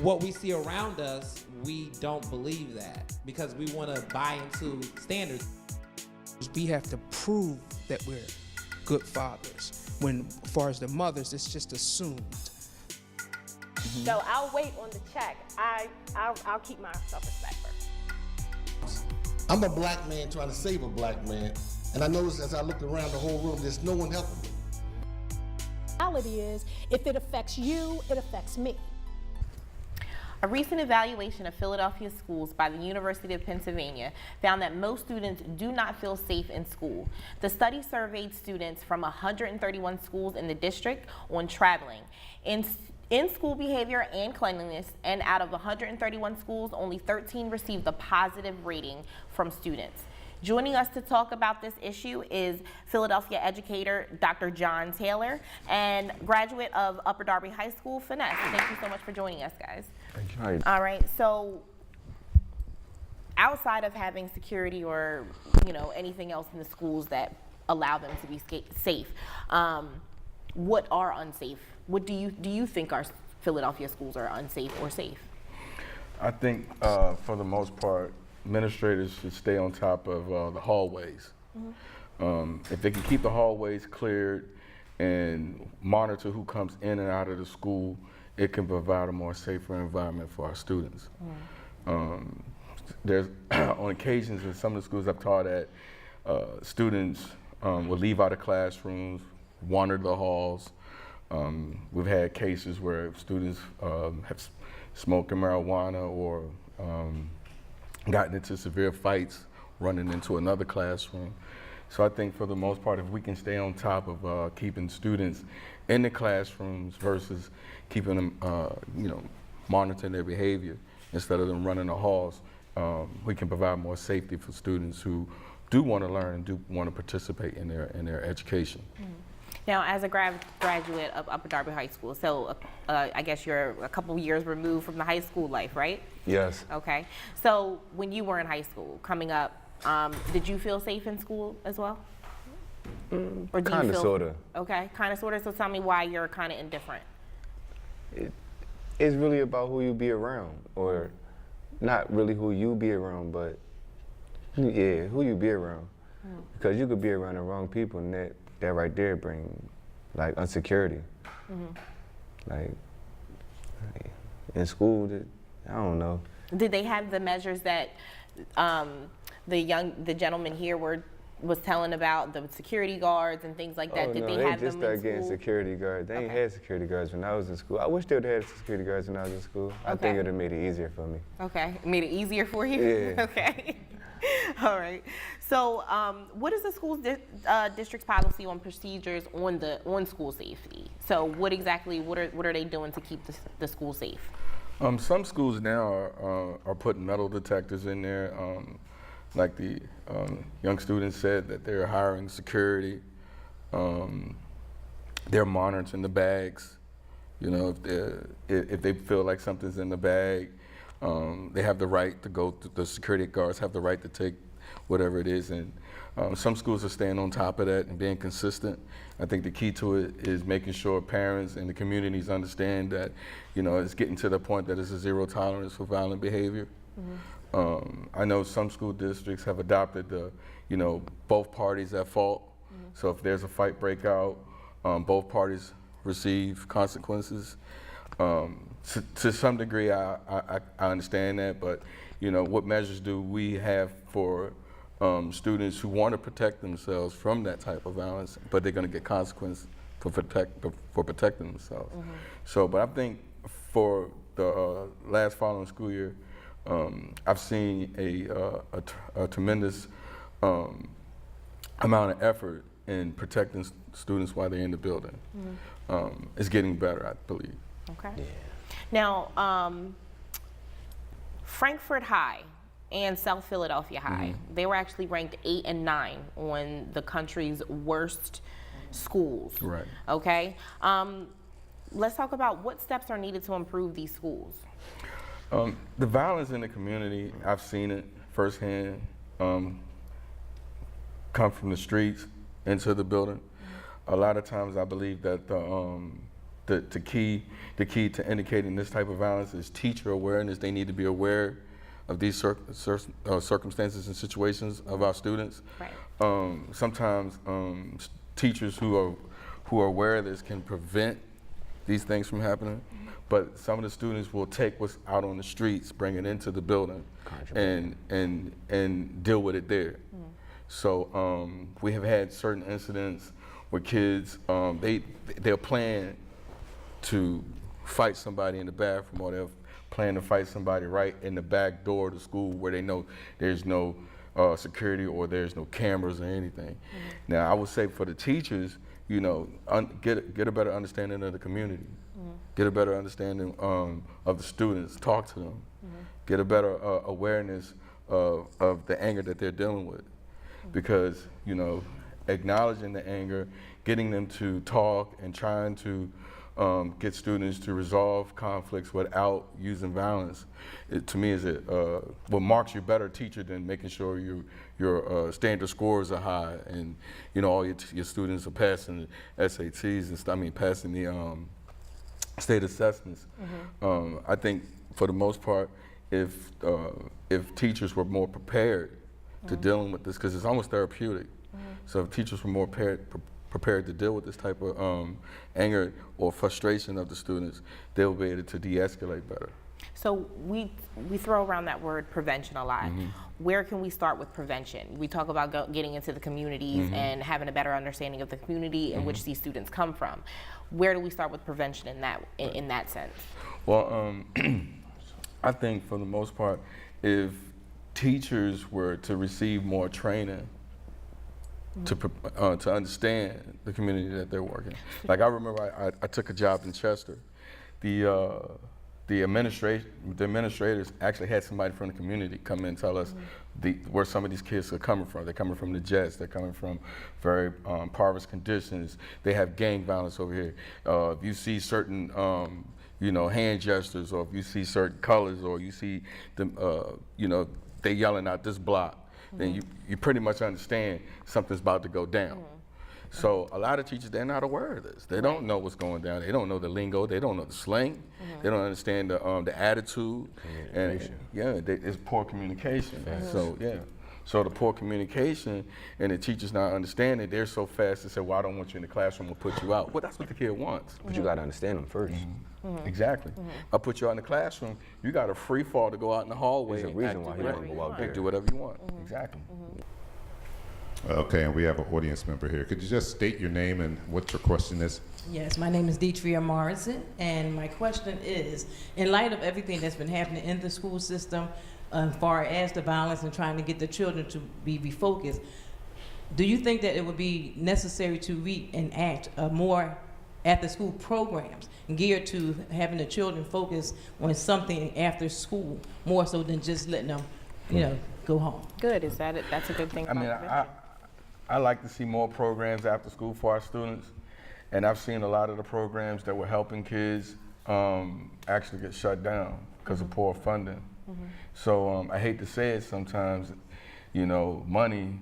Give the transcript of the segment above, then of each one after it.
what we see around us, we don't believe that because we want to buy into standards. We have to prove that we're good fathers. When, as far as the mothers, it's just assumed. So I'll wait on the check. I'll keep my self-respect first. I'm a black man trying to save a black man, and I noticed as I looked around the whole room, there's no one helping me. The reality is, if it affects you, it affects me. A recent evaluation of Philadelphia schools by the University of Pennsylvania found that most students do not feel safe in school. The study surveyed students from 131 schools in the district on traveling, in-school behavior and cleanliness, and out of 131 schools, only 13 received a positive rating from students. Joining us to talk about this issue is Philadelphia educator Dr. John Taylor and graduate of Upper Darby High School, Finesse. Thank you so much for joining us, guys. Thank you. All right, so outside of having security or anything else in the schools that allow them to be safe, what are unsafe? What do you think our Philadelphia schools are unsafe or safe? I think for the most part, administrators should stay on top of the hallways. If they can keep the hallways cleared and monitor who comes in and out of the school, it can provide a more safer environment for our students. There's on occasions in some of the schools I've taught at, students will leave out of classrooms, wander the halls. We've had cases where students have smoking marijuana or gotten into severe fights running into another classroom. So I think for the most part, if we can stay on top of keeping students in the classrooms versus keeping them, monitoring their behavior instead of them running the halls, we can provide more safety for students who do want to learn and do want to participate in their education. Now, as a graduate of Upper Darby High School, so I guess you're a couple years removed from the high school life, right? Yes. Okay. So when you were in high school, coming up, did you feel safe in school as well? Or do Kind you of, feel, sort of. Okay, kind of, sort of. So tell me why you're kind of indifferent. It's really about who you be around, or not really who you be around, but yeah, who you be around. Because you could be around the wrong people, and that right there bring like insecurity. Like in school, I don't know. Did they have the measures that the gentleman here was telling about, the security guards and things like that? Oh, Did no, they have just them started in getting school? security guards. They ain't Okay. had security guards when I was in school. I wish they would have had security guards when I was in school. I Okay. think it would have made it easier for me. Okay, it made it easier for you? Yeah. Okay. All right. So what is the school district's policy on procedures on school safety? So what are they doing to keep the school safe? Some schools now are putting metal detectors in there. Like the young students said that they're hiring security. They're monitoring the bags. If they feel like something's in the bag, they have the right to go. The security guards have the right to take whatever it is, and some schools are staying on top of that and being consistent. I think the key to it is making sure parents and the communities understand that, it's getting to the point that it's a zero tolerance for violent behavior. I know some school districts have adopted the, both parties at fault. So if there's a fight breakout, both parties receive consequences. To some degree, I understand that, but what measures do we have for students who want to protect themselves from that type of violence, but they're going to get consequences for protecting themselves? So, but I think for the last following school year, I've seen a tremendous amount of effort in protecting students while they're in the building. It's getting better, I believe. Okay. Yeah. Now, Frankfurt High and South Philadelphia High, they were actually ranked 8 and 9 on the country's worst schools. Right. Okay. Let's talk about what steps are needed to improve these schools. The violence in the community, I've seen it firsthand, come from the streets into the building. A lot of times I believe that the key to indicating this type of violence is teacher awareness. They need to be aware of these circumstances and situations of our students. Right. Sometimes teachers who are aware of this can prevent these things from happening, but some of the students will take what's out on the streets, bring it into the building, and deal with it there. So we have had certain incidents where kids they'll plan to fight somebody in the bathroom, or they'll plan to fight somebody right in the back door of the school where they know there's no security or there's no cameras or anything. Now, I would say for the teachers, you know, get a better understanding of the community, get a better understanding of the students, talk to them, get a better awareness of the anger that they're dealing with, because, you know, acknowledging the anger, getting them to talk and trying to get students to resolve conflicts without using violence, to me is what marks you a better teacher than making sure your standard scores are high and, you know, all your students are passing the SATs and stuff. I mean, passing the state assessments. I think for the most part, if teachers were more prepared to dealing with this, because it's almost therapeutic. So if teachers were more prepared to deal with this type of anger or frustration of the students, they'll be able to de-escalate better. So we throw around that word prevention a lot. Where can we start with prevention? We talk about getting into the communities and having a better understanding of the community in which these students come from. Where do we start with prevention in that sense? Well, I think for the most part, if teachers were to receive more training to understand the community that they're working. Like, I remember I took a job in Chester. The administrators actually had somebody from the community come in and tell us where some of these kids are coming from. They're coming from the Jets. They're coming from very impoverished conditions. They have gang violence over here. If you see certain you know, hand gestures, or if you see certain colors, or you see them, you know, they yelling out this block, then you pretty much understand something's about to go down. So a lot of teachers, they're not aware of this. They don't know what's going down. They don't know the lingo. They don't know the slang. They don't understand the attitude. And it's poor communication. So so the poor communication and the teachers not understanding, they're so fast to say, well, I don't want you in the classroom, I'll put you out. Well, that's what the kid wants. But you got to understand them first. Exactly. I'll put you out in the classroom. You got a free fall to go out in the hallway. There's a reason why you want to go out there. Do whatever you want. Exactly. Okay, and we have an audience member here. Could you just state your name and what your question is? Yes, my name is Deetria Morrison, and my question is, in light of everything that's been happening in the school system, as far as the violence and trying to get the children to be refocused, do you think that it would be necessary to reenact more after-school programs geared to having the children focus on something after school, more so than just letting them, you know, go home? Good. Is that it? That's a good thing. I mean, I like to see more programs after school for our students, and I've seen a lot of the programs that were helping kids actually get shut down because of poor funding. So I hate to say it sometimes, you know, money,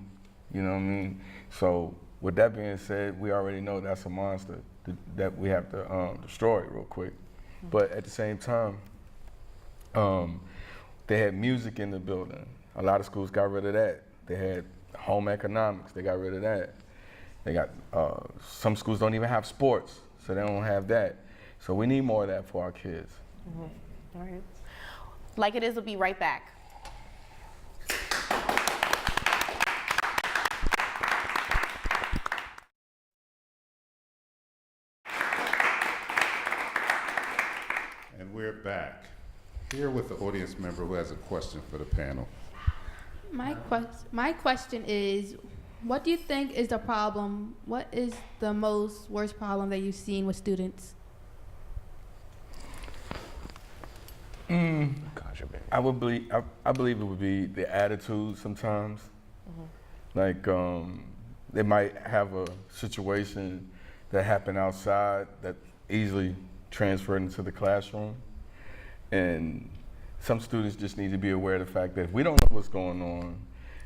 you know what I mean? So with that being said, we already know that's a monster that we have to destroy real quick. But at the same time, they had music in the building. A lot of schools got rid of that. They had home economics, they got rid of that. They got, some schools don't even have sports, so they don't have that. So we need more of that for our kids. All right. Like It Is will be right back. And we're back here with the audience member who has a question for the panel. My question is, what do you think is the problem? What is the worst problem that you've seen with students? I believe it would be the attitude sometimes. Like they might have a situation that happened outside that easily transferred into the classroom, and some students just need to be aware of the fact that if we don't know what's going on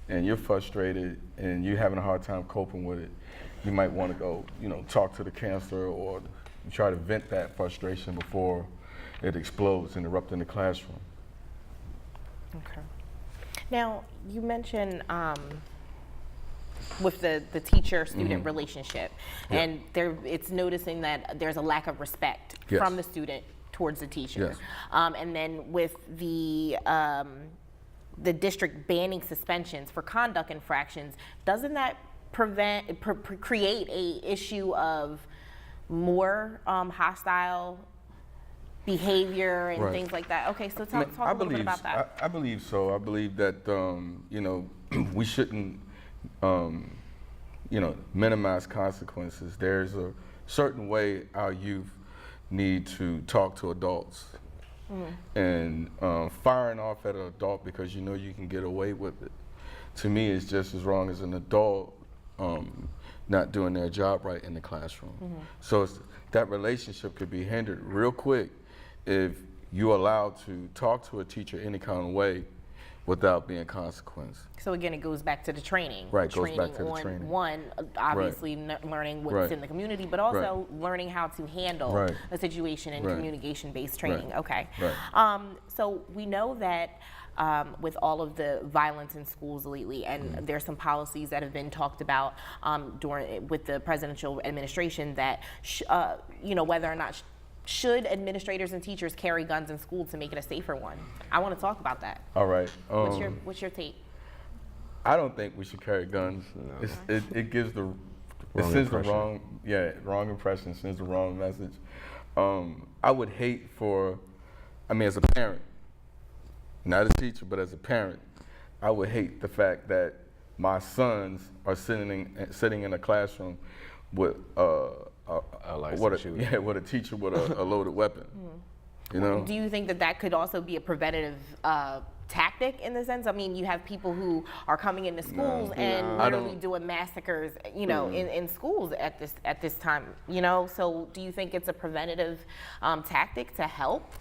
and you're frustrated and you're having a hard time coping with it, you might want to go, you know, talk to the counselor or try to vent that frustration before it explodes, interrupting the classroom. Okay. Now, you mentioned with the teacher-student relationship, Yeah. and it's noticing that there's a lack of respect Yes. from the student towards the teacher. Yes. And then with the district banning suspensions for conduct infractions, doesn't that create a issue of more hostile behavior and Right. things like that? Okay, so talk I a little bit believe, about that. I believe so. I believe that we shouldn't, minimize consequences. There's a certain way our youth need to talk to adults, and firing off at an adult because you know you can get away with it, to me, is just as wrong as an adult not doing their job right in the classroom. So that relationship could be hindered real quick if you're allowed to talk to a teacher any kind of way without being consequence. So again, it goes back to the training. Right, goes training back to the on training. one, obviously learning what's Right. in the community, but also learning how to handle Right. a situation and Right. communication-based training. Right. Okay. Right. So we know that with all of the violence in schools lately, and there's some policies that have been talked about with the presidential administration that whether or not should administrators and teachers carry guns in school to make it a safer one? I want to talk about that. All right. What's your take? I don't think we should carry guns. No. It gives the it Wrong sends the impression. wrong impression, sends the wrong message. I would hate as a parent, not a teacher, but as a parent, I would hate the fact that my sons are sitting in a classroom with with a teacher with a loaded weapon. You know? Do you think that could also be a preventative tactic in the sense? I mean, you have people who are coming into schools and literally doing massacres, in schools at this time, So do you think it's a preventative tactic to help?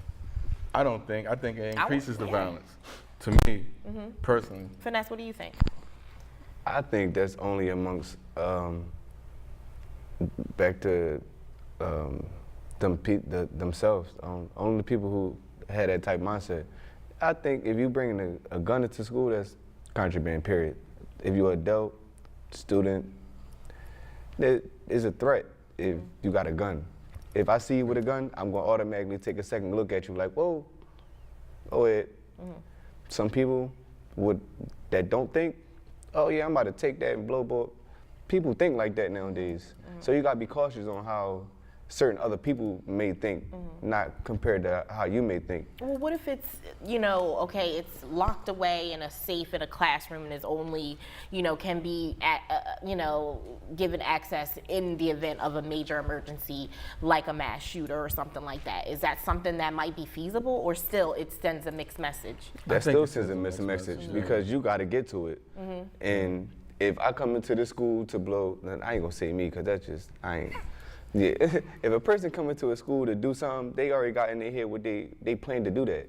I think it increases the violence, to me, personally. Finesse, what do you think? I think that's only amongst back to themselves. Only the people who had that type mindset. I think if you bring a gun into school, that's contraband. Period. If you're an adult, student, there is a threat if you got a gun. If I see you with a gun, I'm gonna automatically take a second look at you like, whoa, go ahead. Some people that don't think, oh yeah, I'm about to take that and blow. People think like that nowadays. So you gotta be cautious on how certain other people may think, not compared to how you may think. Well, what if it's, it's locked away in a safe in a classroom and is only, can be, given access in the event of a major emergency like a mass shooter or something like that? Is that something that might be feasible, or still it sends a mixed message? That still sends a mixed message because you gotta get to it. And if I come into this school to blow, then I ain't gonna say me, because yeah, if a person come into a school to do something, they already got in their head what they plan to do that.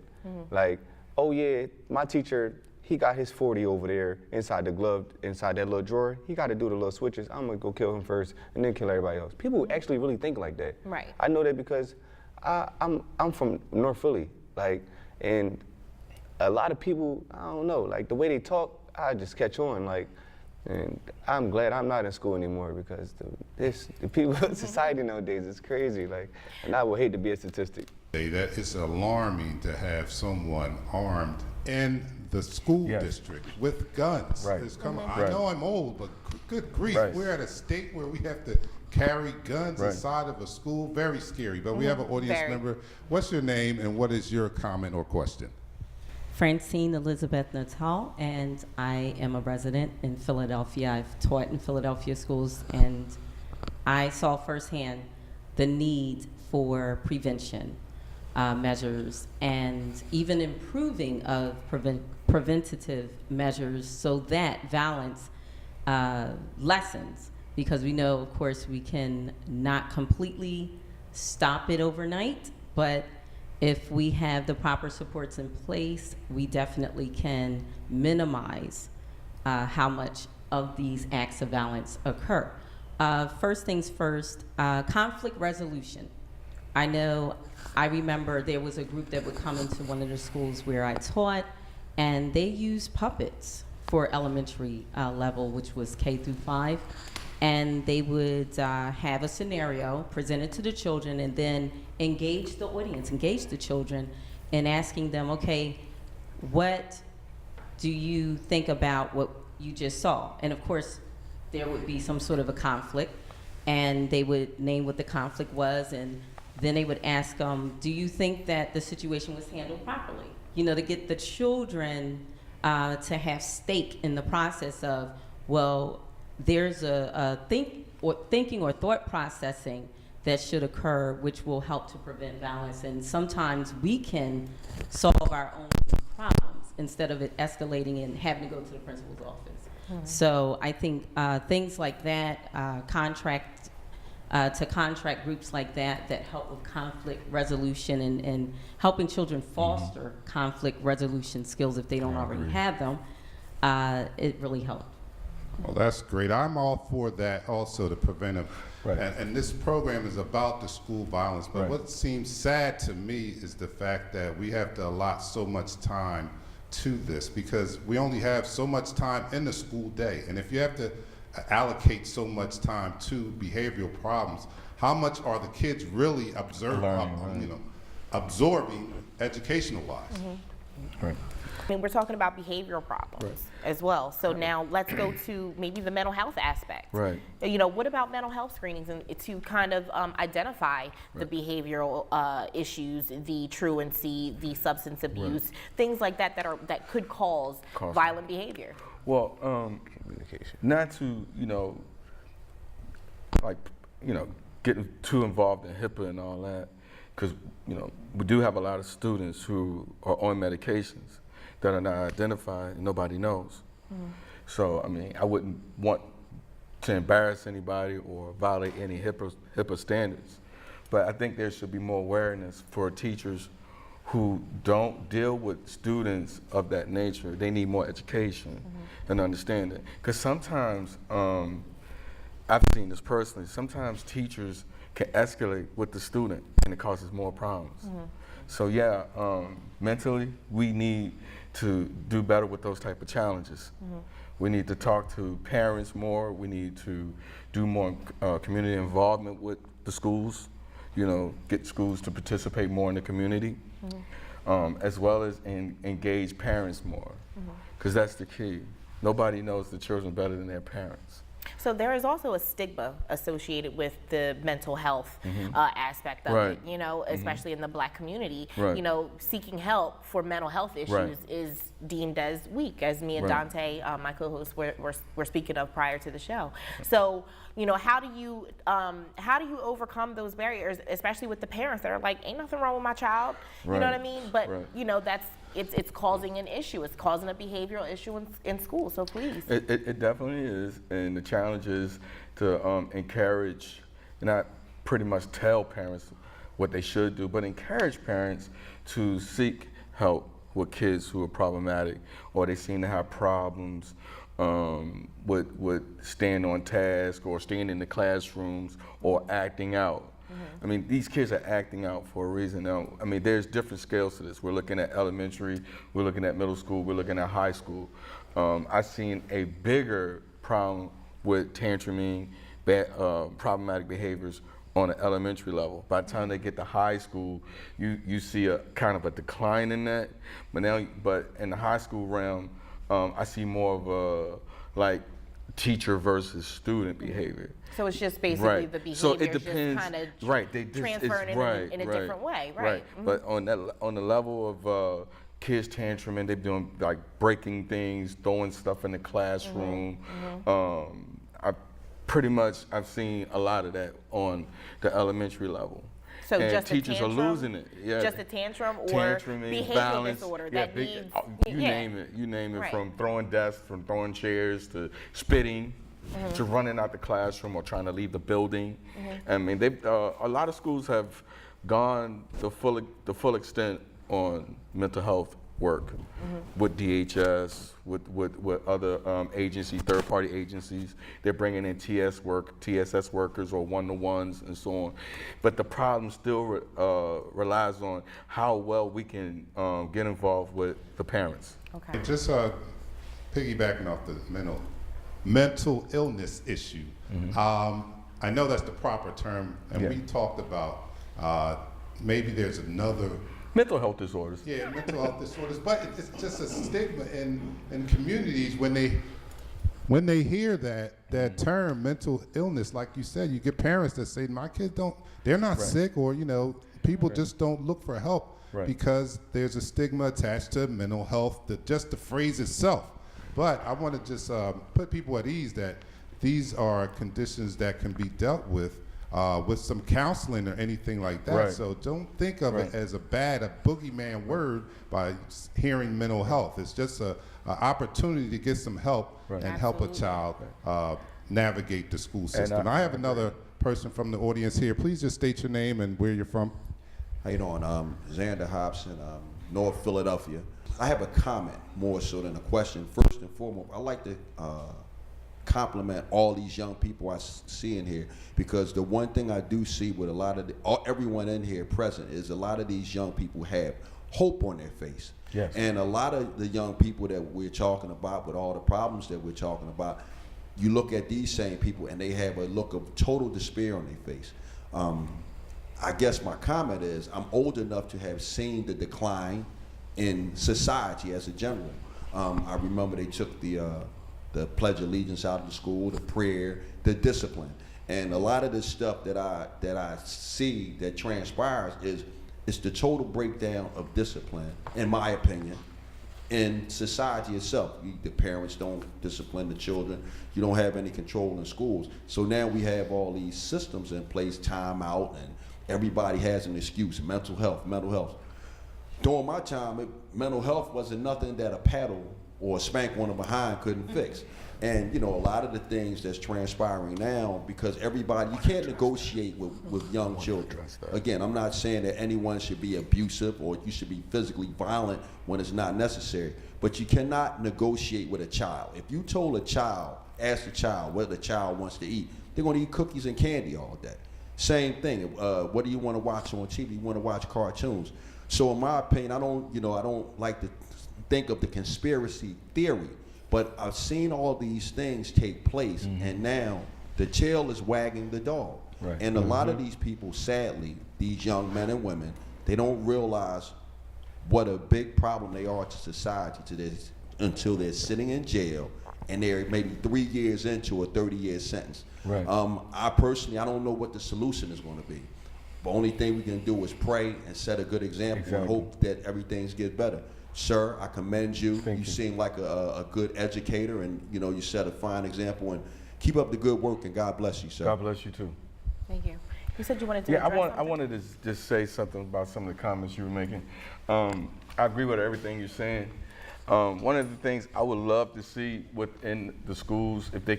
Like, oh yeah, my teacher, he got his 40 over there inside the glove, inside that little drawer. He got to do the little switches. I'm gonna go kill him first and then kill everybody else. People actually really think like that. Right. I know that because I'm from North Philly, and a lot of people, I don't know, the way they talk, I just catch on, and I'm glad I'm not in school anymore because the people in society nowadays is crazy, and I would hate to be a statistic. That it's alarming to have someone armed in the school district with guns. Right. I know I'm old, but good grief, we're at a state where we have to carry guns inside of a school. Very scary, but we have an audience member. What's your name and what is your comment or question? Francine Elizabeth Natal, and I am a resident in Philadelphia. I've taught in Philadelphia schools, and I saw firsthand the need for prevention measures and even improving of preventative measures so that violence lessens, because we know, of course, we can not completely stop it overnight, but if we have the proper supports in place, we definitely can minimize how much of these acts of violence occur. First things first, conflict resolution. I remember there was a group that would come into one of the schools where I taught, and they used puppets for elementary level, which was K through 5. And they would have a scenario presented to the children and then engage the audience, engage the children in asking them, okay, what do you think about what you just saw? And of course, there would be some sort of a conflict, and they would name what the conflict was, and then they would ask them, do you think that the situation was handled properly? You know, to get the children to have stake in the process of, well, there's a thinking or thought processing that should occur, which will help to prevent violence. And sometimes we can solve our own problems instead of it escalating and having to go to the principal's office. Mm-hmm. So I think things like that, contract groups like that help with conflict resolution and helping children foster conflict resolution skills if they don't already have them, it really helps. Well, that's great. I'm all for that also, the preventive. Right. And this program is about the school violence, but Right. what seems sad to me is the fact that we have to allot so much time to this because we only have so much time in the school day. And if you have to allocate so much time to behavioral problems, how much are the kids really absorbing educational-wise? Mm-hmm. Right. I mean, we're talking about behavioral problems as well. So now let's go to maybe the mental health aspect. Right. You know, what about mental health screenings and to kind of identify the behavioral issues, the truancy, the substance abuse, things like that that could cause violent behavior? Well, communication. Not to get too involved in HIPAA and all that, because we do have a lot of students who are on medications that are not identified and nobody knows. Mm. So, I mean, I wouldn't want to embarrass anybody or violate any HIPAA standards. But I think there should be more awareness for teachers who don't deal with students of that nature. They need more education and understanding. Because sometimes, I've seen this personally, sometimes teachers can escalate with the student and it causes more problems. Mm-hmm. So yeah, mentally, we need to do better with those type of challenges. Mm-hmm. We need to talk to parents more. We need to do more community involvement with the schools, get schools to participate more in the community, as well as engage parents more, because that's the key. Nobody knows the children better than their parents. So there is also a stigma associated with the mental health aspect of it, especially in the Black community. Right. Seeking help for mental health issues is deemed as weak, as me and Dante, my co-hosts, were speaking of prior to the show. So, how do you overcome those barriers, especially with the parents that are like, ain't nothing wrong with my child, you know what I mean? But it's causing an issue. It's causing a behavioral issue in school. So please. It definitely is, and the challenge is to encourage, not pretty much tell parents what they should do, but encourage parents to seek help with kids who are problematic, or they seem to have problems with staying on task or staying in the classrooms or acting out. I mean, these kids are acting out for a reason. Now, I mean, there's different scales to this. We're looking at elementary, we're looking at middle school, we're looking at high school. I've seen a bigger problem with tantruming, problematic behaviors on an elementary level. By the time they get to high school, you see a kind of a decline in that. But in the high school realm, I see more of a teacher versus student behavior. So it's just basically the behavior, so it depends, just kind of transferring it in a different way, right? Mm-hmm. But on the level of kids tantruming, they're doing breaking things, throwing stuff in the classroom. I've seen a lot of that on the elementary level. So and just teachers a tantrum, are losing it. Yeah. Just a tantrum or tantruming, behavioral violence, disorder that needs. You name it, from throwing desks, from throwing chairs, to spitting, to running out the classroom or trying to leave the building. I mean, a lot of schools have gone the full extent on mental health work with DHS, with other agencies, third-party agencies. They're bringing in TSS workers or one-to-ones and so on. But the problem still relies on how well we can get involved with the parents. Okay. Just piggybacking off the mental illness issue. I know that's the proper term, and we talked about maybe there's another. Mental health disorders. Yeah, mental health disorders, but it's just a stigma in communities when they hear that term, mental illness. Like you said, you get parents that say, "My kids they're not sick," or people just don't look for help because there's a stigma attached to mental health. Just the phrase itself. But I want to just put people at ease that these are conditions that can be dealt with some counseling or anything like that. Right. So don't think of it as a boogeyman word by hearing mental health. It's just an opportunity to get some help and help a child navigate the school system. And I have another person from the audience here. Please just state your name and where you're from. How you doing? Xander Hobson, North Philadelphia. I have a comment more so than a question. First and foremost, I like to compliment all these young people I see in here, because the one thing I do see with a lot of everyone in here present is a lot of these young people have hope on their face. Yes. And a lot of the young people that we're talking about, with all the problems that we're talking about, you look at these same people and they have a look of total despair on their face. I guess my comment is, I'm old enough to have seen the decline in society as a general. I remember they took the Pledge of Allegiance out of the school, the prayer, the discipline, and a lot of the stuff that I see that transpires is the total breakdown of discipline, in my opinion, in society itself. The parents don't discipline the children. You don't have any control in schools. So now we have all these systems in place, time out, and everybody has an excuse. Mental health. During my time, mental health wasn't nothing that a paddle or a spank on the behind couldn't fix. And a lot of the things that's transpiring now, because everybody, you can't negotiate with young children. Again, I'm not saying that anyone should be abusive or you should be physically violent when it's not necessary, but you cannot negotiate with a child. If you told a child, ask the child what the child wants to eat, they're gonna eat cookies and candy all day. Same thing, what do you wanna watch on TV? You wanna watch cartoons. So in my opinion, I don't like to think of the conspiracy theory, but I've seen all these things take place, and now the tail is wagging the dog. Right. And a lot of these people, sadly, these young men and women, they don't realize what a big problem they are to society until they're sitting in jail and they're maybe 3 years into a 30-year sentence. Right. I personally, I don't know what the solution is going to be. The only thing we can do is pray and set a good example and hope that everything gets better. Sir, I commend you. You seem like a good educator, and you set a fine example. And keep up the good work, and God bless you, sir. God bless you too. Thank you. You said you wanted to. Yeah, I wanted to just say something about some of the comments you were making. I agree with everything you're saying. One of the things I would love to see within the schools, if they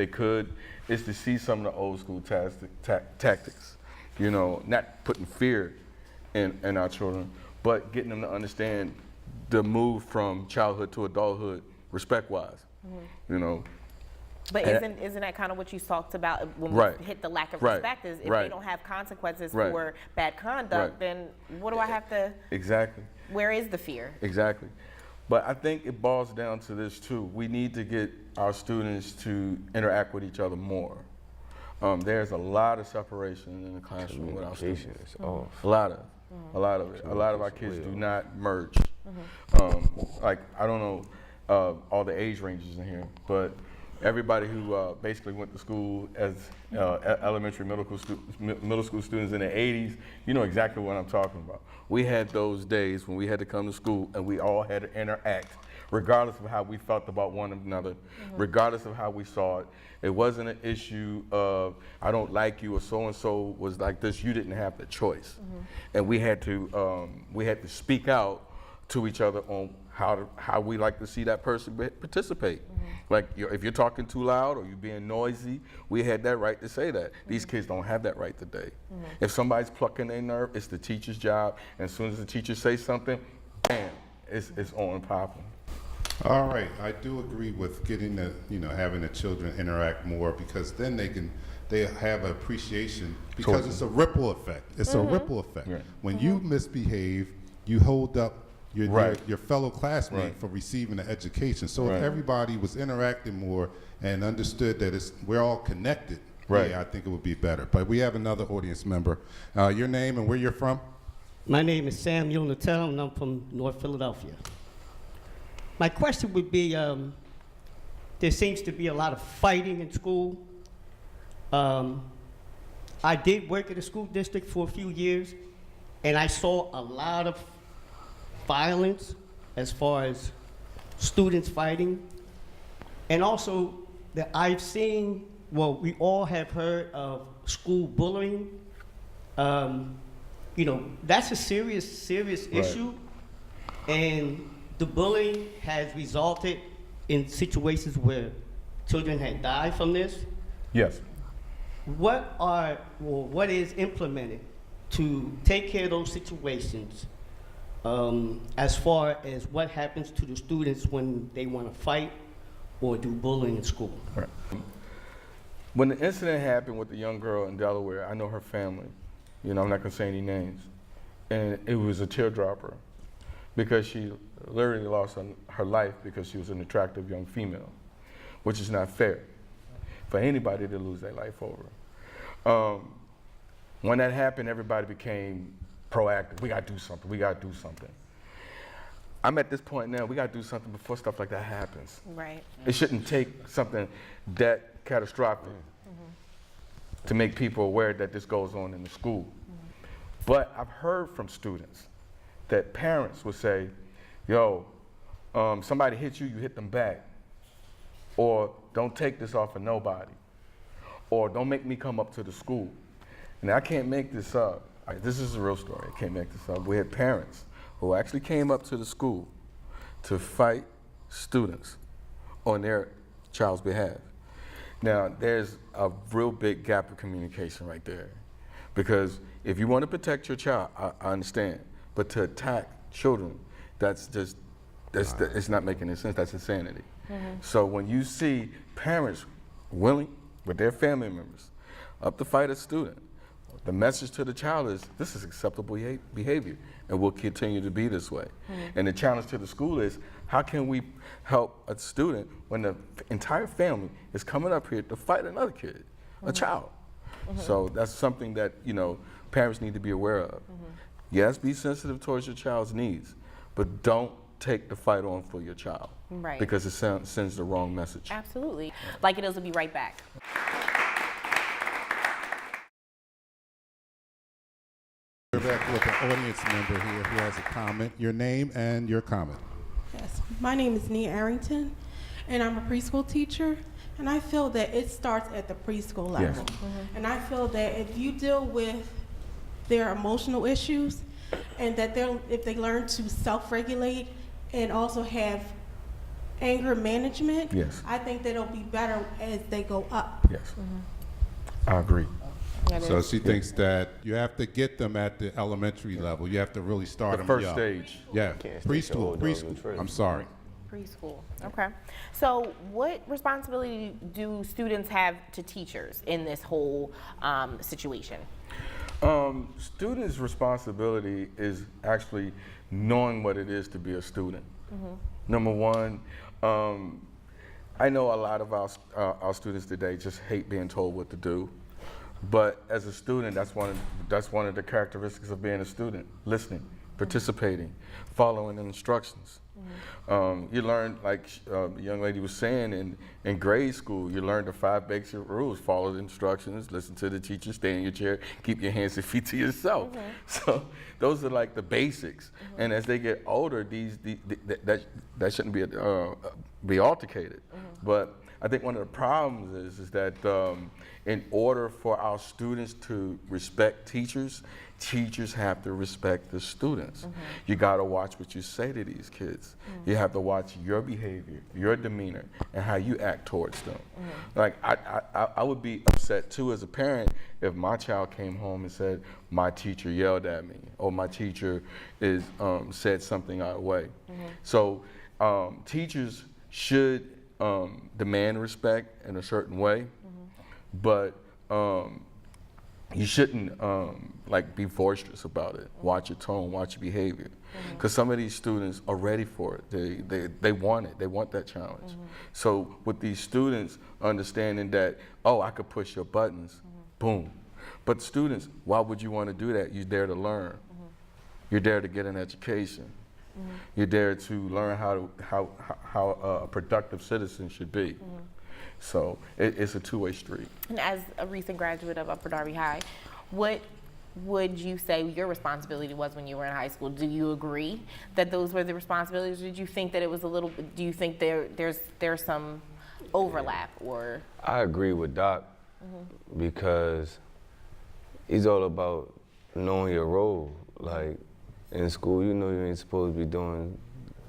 could, is to see some of the old school tactics. Not putting fear in our children, but getting them to understand the move from childhood to adulthood, respect-wise. But isn't that kind of what you talked about when we hit the lack of respect? Is if they don't have consequences for bad conduct, then what do I have to? Exactly. Where is the fear? Exactly. But I think it boils down to this too. We need to get our students to interact with each other more. There's a lot of separation in the classroom with our students. A lot of it. A lot of our kids do not merge. Like, I don't know all the age ranges in here, but everybody who basically went to school as elementary, middle school students in the 80s, you know exactly what I'm talking about. We had those days when we had to come to school and we all had to interact, regardless of how we felt about one another, regardless of how we saw it. It wasn't an issue of, I don't like you, or so-and-so was like this. You didn't have the choice. And we had to speak out to each other on how we like to see that person participate. Like, if you're talking too loud or you're being noisy, we had that right to say that. These kids don't have that right today. If somebody's plucking their nerve, it's the teacher's job. And as soon as the teacher says something, bam, it's on and popping. All right, I do agree with getting the, having the children interact more, because then they have an appreciation, because it's a ripple effect. It's a ripple effect. Right. When you misbehave, you hold up your fellow classmate Right. for receiving the education. So Right. if everybody was interacting more and understood that we're all connected, Right. yeah, I think it would be better. But we have another audience member. Your name and where you're from? My name is Samuel Natel, and I'm from North Philadelphia. My question would be, there seems to be a lot of fighting in school. I did work at a school district for a few years, and I saw a lot of violence as far as students fighting. And also that I've seen, well, we all have heard of school bullying. That's a serious issue. And the bullying has resulted in situations where children had died from this. Yes. What is implemented to take care of those situations, as far as what happens to the students when they want to fight or do bullying in school? Right. When the incident happened with the young girl in Delaware, I know her family. I'm not going to say any names. And it was a teardropper, because she literally lost her life because she was an attractive young female, which is not fair for anybody to lose their life over. When that happened, everybody became proactive. We got to do something. We got to do something. I'm at this point now, we got to do something before stuff like that happens. Right. It shouldn't take something that catastrophic to make people aware that this goes on in the school. But I've heard from students that parents would say, yo, somebody hit you, you hit them back. Or don't take this off of nobody. Or don't make me come up to the school. And I can't make this up. This is a real story. I can't make this up. We had parents who actually came up to the school to fight students on their child's behalf. Now, there's a real big gap of communication right there. Because if you want to protect your child, I understand. But to attack children, it's not making any sense. That's insanity. So when you see parents willing, with their family members, up to fight a student, the message to the child is, this is acceptable behavior, and will continue to be this way. And the challenge to the school is, how can we help a student when the entire family is coming up here to fight another kid, a child? So that's something that, parents need to be aware of. Yes, be sensitive towards your child's needs, but don't take the fight on for your child. Right. Because it sends the wrong message. Absolutely. Like It Is will be right back. We're back with an audience member here who has a comment. Your name and your comment. Yes, my name is Nia Arrington, and I'm a preschool teacher. And I feel that it starts at the preschool level. Yes. And I feel that if you deal with their emotional issues, and that if they learn to self-regulate and also have anger management, Yes. I think that it'll be better as they go up. Yes. I agree. So she thinks that you have to get them at the elementary level. You have to really start The them first young. stage. Yeah, Can't stay so old, preschool. dog, I'm sorry. Preschool. Okay. So what responsibility do students have to teachers in this whole situation? Students' responsibility is actually knowing what it is to be a student. Number one, I know a lot of our students today just hate being told what to do. But as a student, that's one of the characteristics of being a student: listening, participating, following instructions. You learn, like the young lady was saying, in grade school, you learn the 5 basic rules: follow the instructions, listen to the teacher, stay in your chair, keep your hands and feet to yourself. So those are like the basics. And as they get older, that shouldn't be altercated. But I think one of the problems is that in order for our students to respect teachers, teachers have to respect the students. You got to watch what you say to these kids. You have to watch your behavior, your demeanor, and how you act towards them. Like, I would be upset too as a parent if my child came home and said, my teacher yelled at me, or my teacher said something out of the way. So teachers should demand respect in a certain way, but you shouldn't like be boisterous about it. Watch your tone, watch your behavior, because some of these students are ready for it. They want it. They want that challenge. So with these students understanding that, oh, I could push your buttons, boom. But students, why would you want to do that? You're there to learn. You're there to get an education. You're there to learn how a productive citizen should be. So it's a two-way street. And as a recent graduate of Upper Darby High, what would you say your responsibility was when you were in high school? Do you agree that those were the responsibilities? Or did you think that it was a little? Do you think there's some overlap or? I agree with Doc because he's all about knowing your role. Like in school, you know you ain't supposed to be doing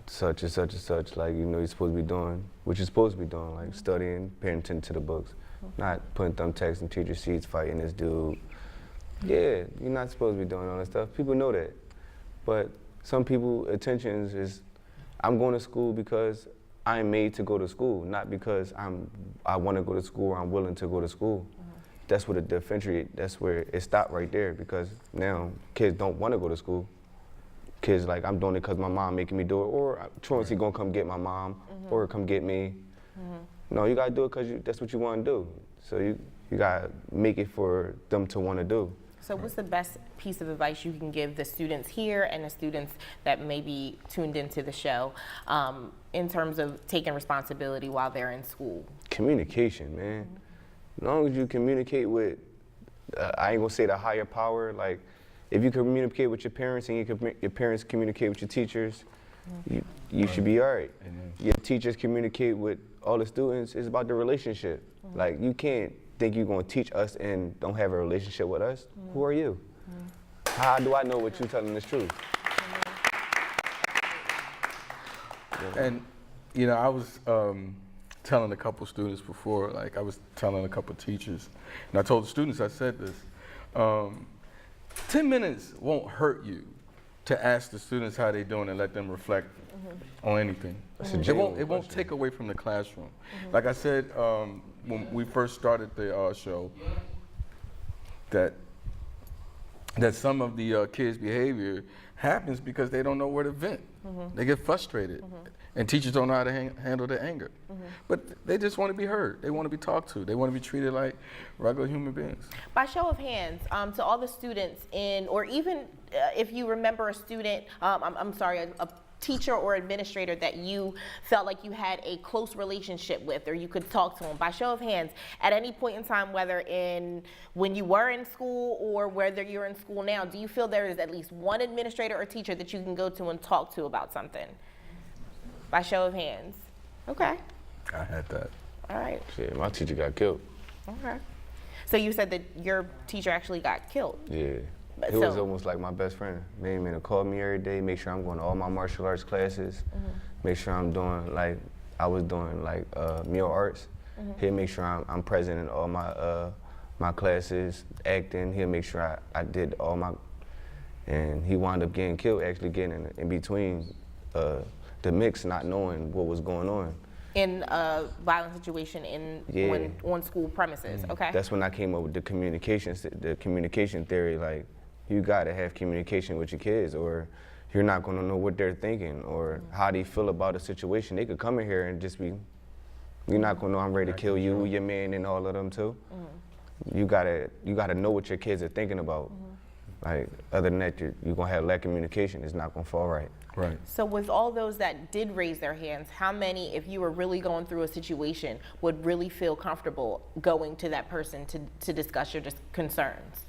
such and such and such. Like, you know you're supposed to be doing what you're supposed to be doing, like studying, paying attention to the books, not putting thumbtacks in teacher seats, fighting this dude. Yeah, you're not supposed to be doing all that stuff. People know that. But some people, attentions is, I'm going to school because I'm made to go to school, not because I want to go to school or I'm willing to go to school. That's where the differentiate, that's where it stopped right there, because now kids don't want to go to school. Kids like, I'm doing it because my mom making me do it, or Truancy gonna come get my mom, or come get me. No, you gotta do it because that's what you want to do. So you gotta make it for them to want to do. So what's the best piece of advice you can give the students here and the students that may be tuned into the show in terms of taking responsibility while they're in school? Communication, man. As long as you communicate with, I ain't gonna say the higher power, like if you communicate with your parents and your parents communicate with your teachers, you should be all right. Your teachers communicate with all the students. It's about the relationship. Like, you can't think you're gonna teach us and don't have a relationship with us. Who are you? How do I know what you're telling is true? And, you know, I was telling a couple students before, like I was telling a couple teachers, and I told the students, I said this, 10 minutes won't hurt you to ask the students how they're doing and let them reflect on anything. It won't take away from the classroom. Like I said, when we first started the show, that some of the kids' behavior happens because they don't know where to vent. They get frustrated, and teachers don't know how to handle their anger. But they just want to be heard. They want to be talked to. They want to be treated like regular human beings. By show of hands, to all the students in, or even if you remember a student, a teacher or administrator that you felt like you had a close relationship with, or you could talk to them, by show of hands, at any point in time, whether when you were in school or whether you're in school now, do you feel there is at least one administrator or teacher that you can go to and talk to about something? By show of hands. Okay. I had that. All right. Shit, my teacher got killed. Okay. So you said that your teacher actually got killed. Yeah. He was almost like my best friend. Made me to call me every day, make sure I'm going to all my martial arts classes, make sure I'm doing, like, I was doing, like, meal arts. He'll make sure I'm present in all my classes, acting. He'll make sure I did all my, and he wound up getting killed, actually getting in between the mix, not knowing what was going on. In a violent situation on school premises, okay? That's when I came up with the communication theory, like, you gotta have communication with your kids, or you're not gonna know what they're thinking, or how they feel about a situation. They could come in here and just be, you're not gonna know I'm ready to kill you, your man, and all of them too. You gotta know what your kids are thinking about. Like, other than that, you're gonna have lack of communication. It's not gonna fall right. Right. So with all those that did raise their hands, how many, if you were really going through a situation, would really feel comfortable going to that person to discuss your concerns?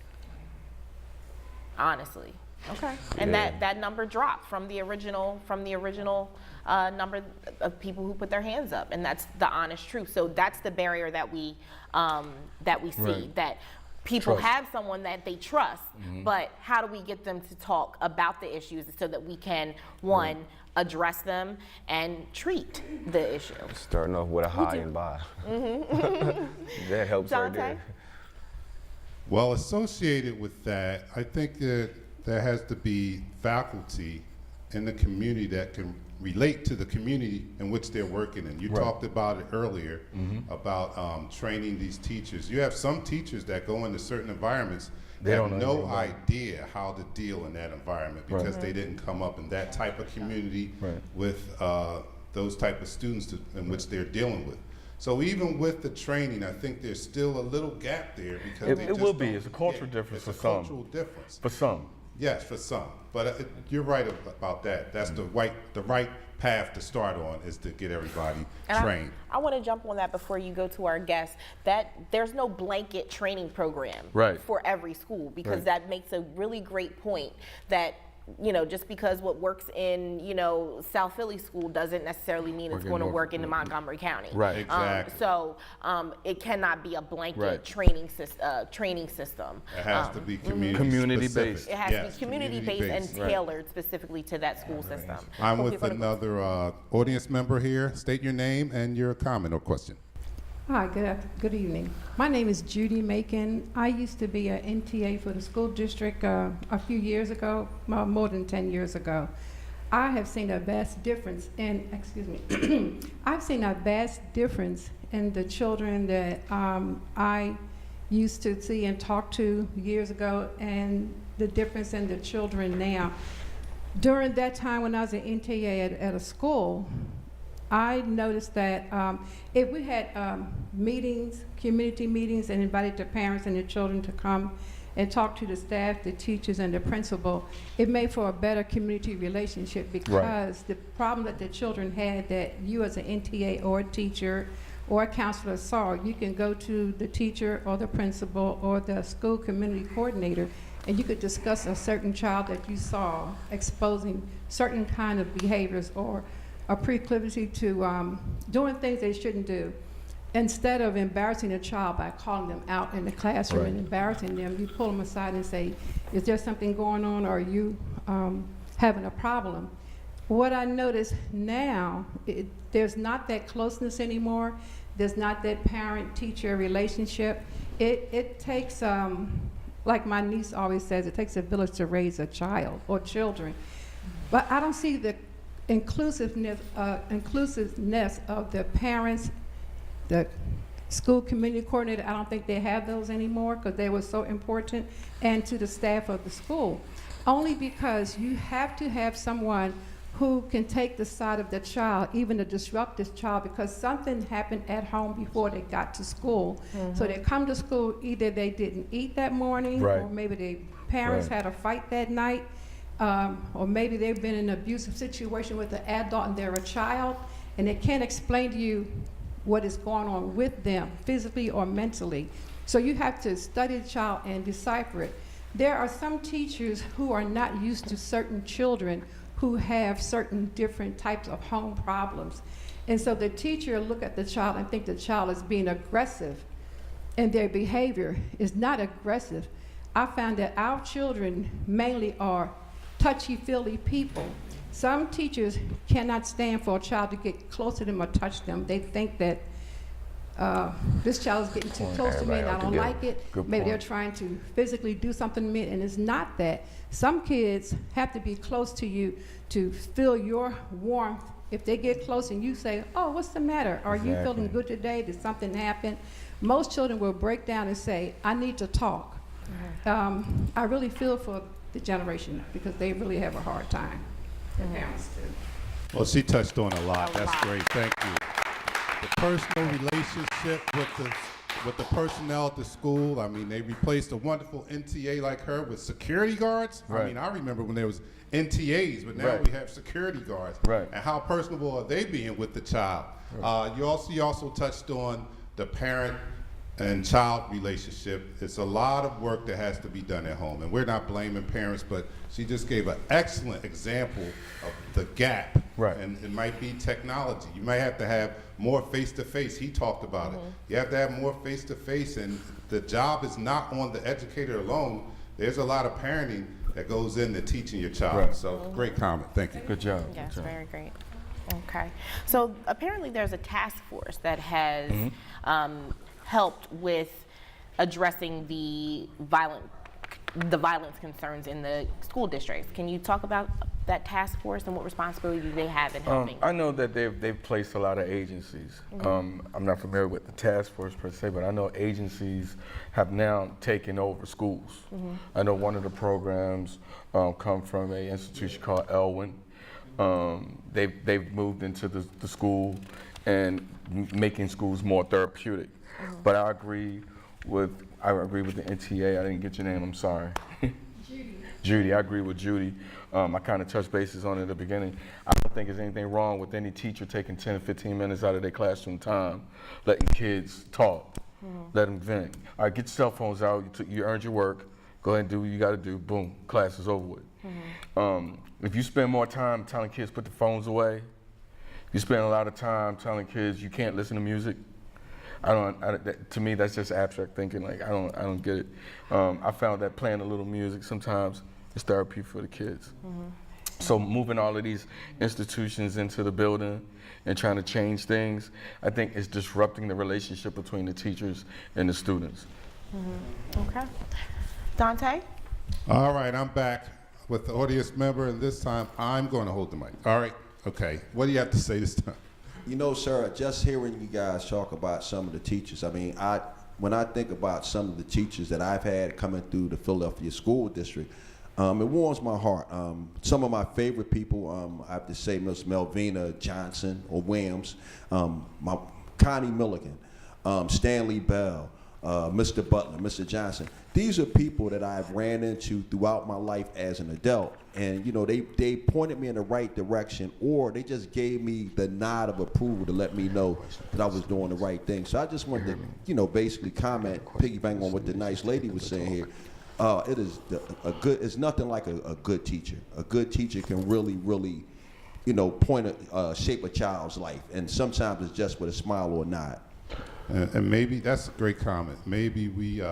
Honestly. Okay, and that number dropped from the original number of people who put their hands up, and that's the honest truth. So that's the barrier that we see, Right. that people Trust. have someone that they trust, but how do we get them to talk about the issues so that we can, one, address them and treat the issue? Starting off with a high and by. That helps right Dante? there. Well, associated with that, I think that there has to be faculty in the community that can relate to the community in which they're working in. You Right. talked about it earlier about training these teachers. You have some teachers that go into certain environments They that don't have know no anything about it. idea how to deal in that environment because Right. they didn't come up in that type of community Right. with those type of students in which they're dealing with. So even with the training, I think there's still a little gap there because they It just will be. don't- It's a cultural yeah, difference it's for a some. cultural difference. For some. Yes, for some. But you're right about that. That's the right path to start on is to get everybody And trained. I want to jump on that before you go to our guests, that there's no blanket training program Right. for every school, because Right. that makes a really great point that, just because what works in, South Philly school doesn't necessarily mean it's Work in going to North- work in Montgomery County. Right. Exactly. So it cannot be a blanket Right. training system. It has to be community Community-based. specific. It has Yes, to be community-based and Right. tailored specifically to that school system. I'm Okay, with we're gonna go- another audience member here. State your name and your comment or question. Hi, good evening. My name is Judy Macon. I used to be an NTA for the school district a few years ago, more than 10 years ago. I have seen a vast difference in, I've seen a vast difference in the children that I used to see and talk to years ago and the difference in the children now. During that time when I was an NTA at a school, I noticed that if we had meetings, community meetings, and invited the parents and the children to come and talk to the staff, the teachers, and the principal, it made for a better community relationship because the problem that the children had that you as an NTA or a teacher or a counselor saw, you can go to the teacher or the principal or the school community coordinator and you could discuss a certain child that you saw exposing certain kind of behaviors or a proclivity to doing things they shouldn't do. Instead of embarrassing a child by calling them out in the classroom and embarrassing them, you pull them aside and say, is there something going on, or are you having a problem? What I notice now, there's not that closeness anymore. There's not that parent-teacher relationship. It takes, like my niece always says, it takes a village to raise a child or children. But I don't see the inclusiveness of the parents, the school community coordinator. I don't think they have those anymore because they were so important, and to the staff of the school. Only because you have to have someone who can take the side of the child, even to disrupt this child, because something happened at home before they got to school. So they come to school, either they didn't eat that morning, or maybe their parents had a fight that night, or maybe they've been in an abusive situation with an adult and they're a child, and they can't explain to you what is going on with them, physically or mentally. So you have to study the child and decipher it. There are some teachers who are not used to certain children who have certain different types of home problems. And so the teacher look at the child and think the child is being aggressive, and their behavior is not aggressive. I found that our children mainly are touchy-feely people. Some teachers cannot stand for a child to get close to them or touch them. They think that this child is getting too close to me and I don't like it. Maybe they're trying to physically do something to me, and it's not that. Some kids have to be close to you to feel your warmth. If they get close and you say, oh, what's the matter? Are you feeling good today? Did something happen? Most children will break down and say, I need to talk. I really feel for the generation because they really have a hard time. Their parents do. Well, she touched on a lot. That's great. Thank you. The personal relationship with the personnel at the school. I mean, they replaced a wonderful NTA like her with security guards. I mean, I remember when there was NTAs, but now we have security guards. And how personable are they being with the child? You also touched on the parent and child relationship, it's a lot of work that has to be done at home. And we're not blaming parents, but she just gave an excellent example of the gap. Right. And it might be technology. You might have to have more face-to-face. He talked about it. You have to have more face-to-face, and the job is not on the educator alone. There's a lot of parenting that goes into teaching your child. Right. So great comment. Thank you. Good job. Yes, Good job. very great. Okay. So apparently there's a task force that has helped with addressing the violence concerns in the school districts. Can you talk about that task force and what responsibility they have in helping? I know that they've placed a lot of agencies. I'm not familiar with the task force per se, but I know agencies have now taken over schools. I know one of the programs come from an institution called Elwyn. They've moved into the school and making schools more therapeutic. But I agree with the NTA. I didn't get your name. I'm sorry. Judy. I agree with Judy. I kind of touched bases on it at the beginning. I don't think there's anything wrong with any teacher taking 10 or 15 minutes out of their classroom time, letting kids talk, let them vent. All right, get your cell phones out. You earned your work. Go ahead and do what you got to do. Boom, class is over with. If you spend more time telling kids put the phones away, you spend a lot of time telling kids you can't listen to music. To me, that's just abstract thinking. Like I don't get it. I found that playing a little music sometimes is therapy for the kids. So moving all of these institutions into the building and trying to change things, I think is disrupting the relationship between the teachers and the students. Okay. Dante? All right, I'm back with the audience member, and this time I'm going to hold the mic. All right, okay. What do you have to say this time? You know, sir, just hearing you guys talk about some of the teachers, I mean, when I think about some of the teachers that I've had coming through the Philadelphia School District, it warms my heart. Some of my favorite people, I have to say Miss Melvina Johnson or Williams, Connie Milligan, Stanley Bell, Mr. Butler, Mr. Johnson. These are people that I've ran into throughout my life as an adult. And, you know, they pointed me in the right direction, or they just gave me the nod of approval to let me know that I was doing the right thing. So I just wanted to, you know, basically comment, piggyback on what the nice lady was saying here. It is it's nothing like a good teacher. A good teacher can really, you know, shape a child's life. And sometimes it's just with a smile or a nod. And maybe that's a great comment. Maybe we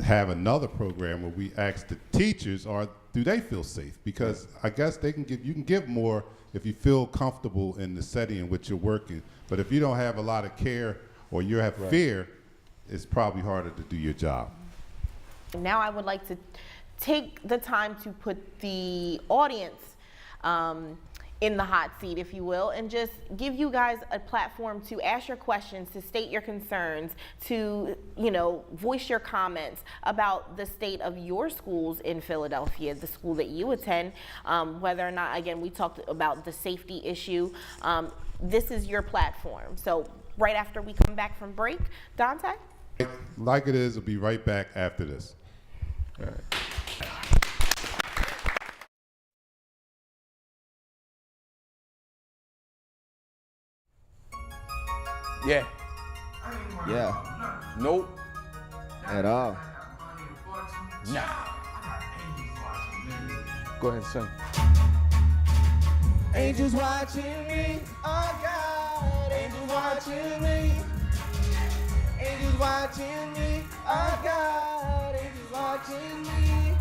have another program where we ask the teachers, do they feel safe? Because I guess you can give more if you feel comfortable in the setting in which you're working. But if you don't have a lot of care or you have fear, it's probably harder to do your job. Now I would like to take the time to put the audience in the hot seat, if you will, and just give you guys a platform to ask your questions, to state your concerns, to, you know, voice your comments about the state of your schools in Philadelphia, the school that you attend, whether or not, again, we talked about the safety issue. This is your platform. So right after we come back from break, Dante? Like it is, we'll be right back after this. All right. Yeah. Yeah. Nope. At all. Nah. Go ahead and sing. Angels watching me, oh God, angels watching me. Angels watching me, oh God, angels watching me.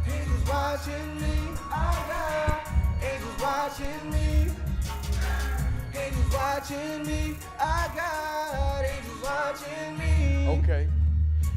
Angels watching me, oh God, angels watching me. Angels watching me, oh God, angels watching me. Okay.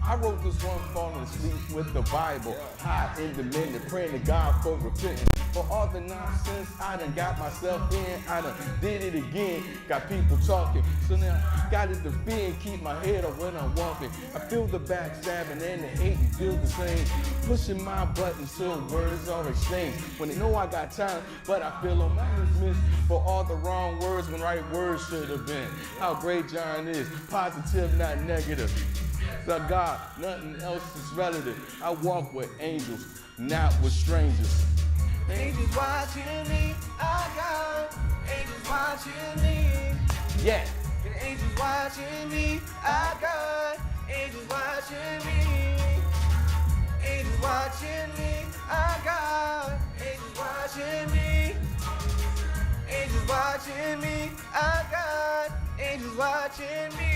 I wrote this one falling asleep with the Bible. High independent, praying to God for repentance. For all the nonsense I done got myself in, I done did it again. Got people talking, so now I got to defend, keep my head up when I'm walking. I feel the backstabbing and the hate, you feel the same. Pushing my buttons till words are exchanged. When they know I got time, but I feel on my dismissed for all the wrong words when right words should have been. How great John is, positive, not negative. So God, nothing else is relative. I walk with angels, not with strangers. Angels watching me, oh God, angels watching me. Yeah. Angels watching me. I got angels watching me. Angels watching me. I got angels watching me. Angels watching me. I got angels watching me.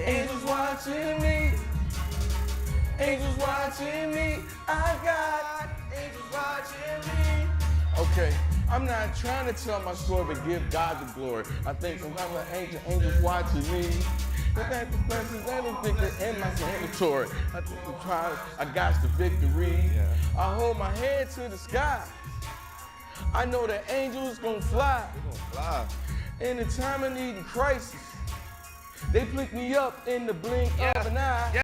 Angels watching me. Angels watching me. I got angels watching me. Okay, I'm not trying to tell my story, but give God the glory. I think sometimes an angel's watching me. But that the blessings, I don't think they're in my mandatory. I think I'm trying, I got the victory. I hold my head to the sky. I know the angels gonna fly. In the time of need and crisis, they pick me up in the blink of an eye.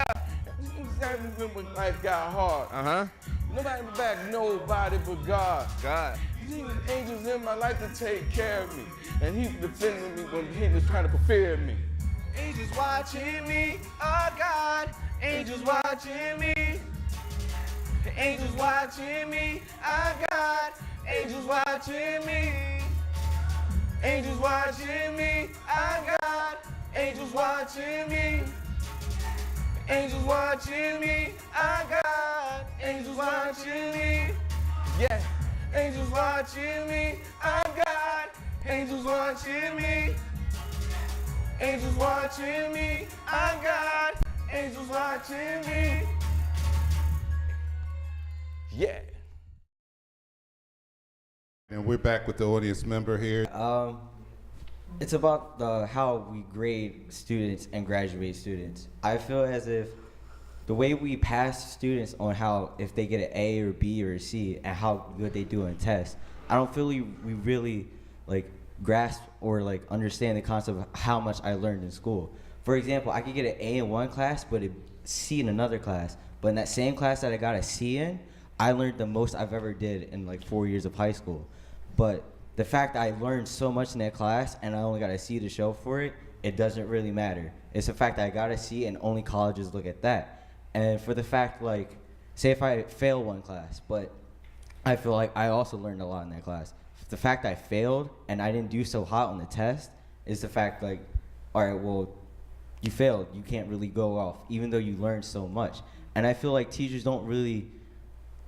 Exactly when life got hard. Nobody back, nobody but God. These angels in my life to take care of me. And he's defending me when he was trying to prepare me. Angels watching me. Oh God, angels watching me. Angels watching me. I got angels watching me. Angels watching me. I got angels watching me. Angels watching me. I got angels watching me. Yeah. Angels watching me. I got angels watching me. Angels watching me. I got angels watching me. Yeah. And we're back with the audience member here. It's about how we grade students and graduate students. I feel as if the way we pass students on how if they get an A or B or a C and how good they do on tests, I don't feel we really like grasp or like understand the concept of how much I learned in school. For example, I could get an A in one class but a C in another class. But in that same class that I got a C in, I learned the most I've ever did in like 4 years of high school. But the fact that I learned so much in that class and I only got a C to show for it, it doesn't really matter. It's the fact that I got a C and only colleges look at that. And for the fact, like, say if I fail one class, but I feel like I also learned a lot in that class. The fact I failed and I didn't do so hot on the test is the fact, like, all right, well, you failed. You can't really go off, even though you learned so much. And I feel like teachers don't really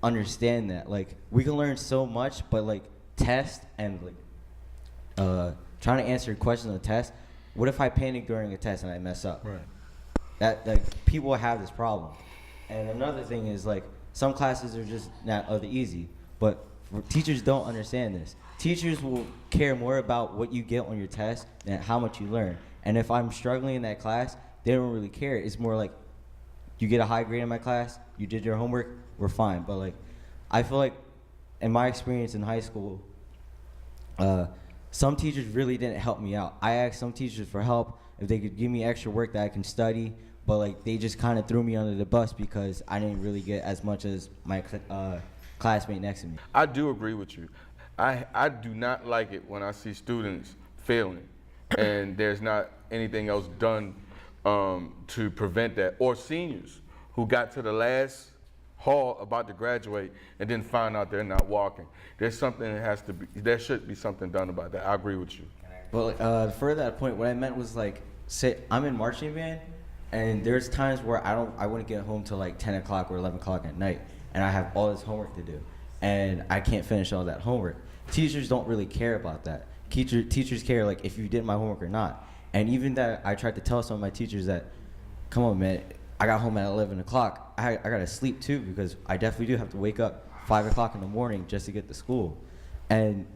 understand that. Like, we can learn so much, but, like, test and, like, trying to answer questions on the test, what if I panic during a test and I mess up? Right. That, like, people have this problem. And another thing is, like, some classes are just not easy, but teachers don't understand this. Teachers will care more about what you get on your test than how much you learn. And if I'm struggling in that class, they don't really care. It's more like, you get a high grade in my class, you did your homework, we're fine. But, like, I feel like in my experience in high school, some teachers really didn't help me out. I asked some teachers for help if they could give me extra work that I can study, but, like, they just kind of threw me under the bus because I didn't really get as much as my classmate next to me. I do agree with you. I do not like it when I see students failing and there's not anything else done to prevent that, or seniors who got to the last hall about to graduate and then find out they're not walking. There's something that has to be, there should be something done about that. I agree with you. Well, further that point, what I meant was, like, say I'm in marching band, and there's times where I wouldn't get home till like 10 o'clock or 11 o'clock at night, and I have all this homework to do, and I can't finish all that homework. Teachers don't really care about that. Teachers care, like, if you did my homework or not. And even that, I tried to tell some of my teachers that, come on, man, I got home at 11 o'clock. I gotta sleep too, because I definitely do have to wake up 5 o'clock in the morning just to get to school. And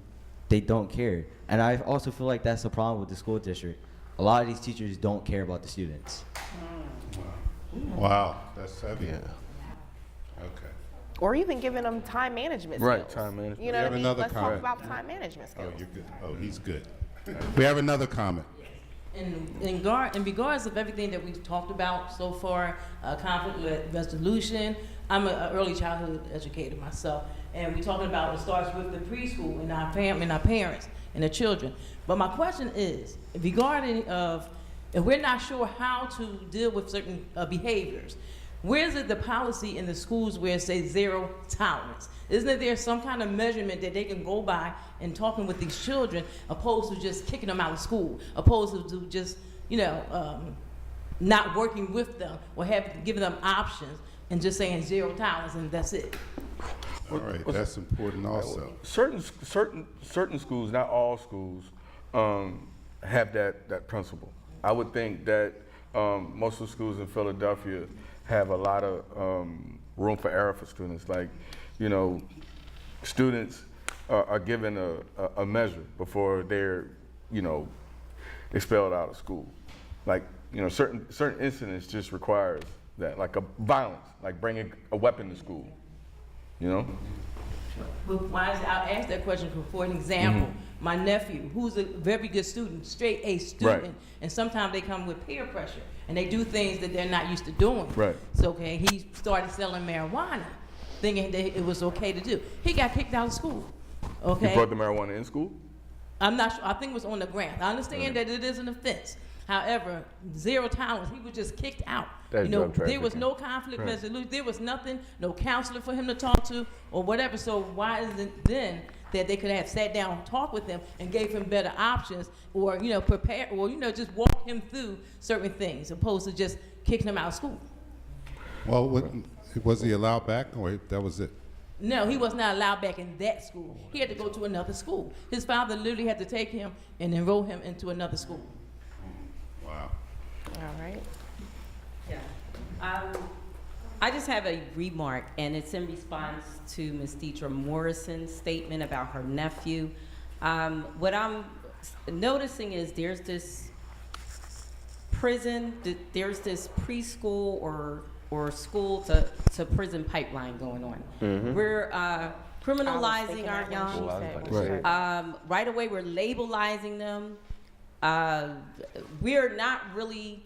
they don't care. And I also feel like that's the problem with the school district. A lot of these teachers don't care about the students. Wow, that's heavy. Yeah. Okay. Or even giving them time management skills. Right, time management. You know We what I have mean? another Let's comment. talk about time management skills. Oh, you're good. Oh, he's good. We have another comment. In regards of everything that we've talked about so far, conflict resolution, I'm an early childhood educator myself, and we're talking about it starts with the preschool and our parents and the children. But my question is, regarding of, if we're not sure how to deal with certain behaviors, Where is it the policy in the schools where it says 0 tolerance? Isn't there some kind of measurement that they can go by in talking with these children, opposed to just kicking them out of school, opposed to just, not working with them or giving them options and just saying 0 tolerance and that's it? All right, that's important also. Certain schools, not all schools, have that principle. I would think that most of the schools in Philadelphia have a lot of room for error for students. Like, students are given a measure before they're, expelled out of school. Like, certain incidents just requires that, like a violence, like bringing a weapon to school, But why is I'll ask that question for an example. My nephew, who's a very good student, straight A student, Right. and sometimes they come with peer pressure and they do things that they're not used to doing. Right. So he started selling marijuana, thinking that it was okay to do. He got kicked out of school. Okay. You brought the marijuana in school? I'm not sure. I think it was on the ground. I understand that it is an offense. However, 0 tolerance, he was just kicked out. That's drug There was trafficking. no conflict Right. resolution. There was nothing, no counselor for him to talk to or whatever. So why is it then that they could have sat down and talked with him and gave him better options or, prepare or, just walk him through certain things opposed to just kicking him out of school? Well, was he allowed back, or that was it? No, he was not allowed back in that school. He had to go to another school. His father literally had to take him and enroll him into another school. Wow. All right. I just have a remark, and it's in response to Ms. Deidre Morrison's statement about her nephew. What I'm noticing is there's this there's this preschool or school to prison pipeline going on. Mhm. We're criminalizing our young. Right. Right away, we're labelizing them. We're not really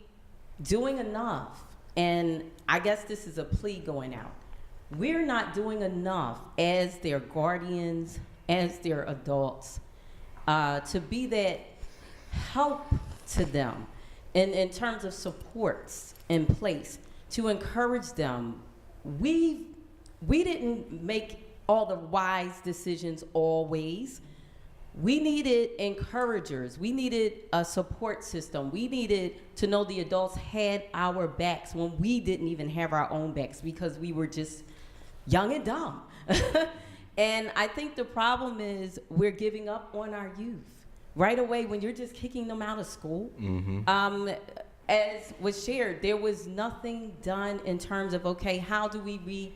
doing enough. And I guess this is a plea going out. We're not doing enough as their guardians, as their adults, to be that help to them in terms of supports in place to encourage them. We didn't make all the wise decisions always. We needed encouragers. We needed a support system. We needed to know the adults had our backs when we didn't even have our own backs because we were just young and dumb. And I think the problem is we're giving up on our youth. Right away, when you're just kicking them out of school, as was shared, there was nothing done in terms of, okay, how do we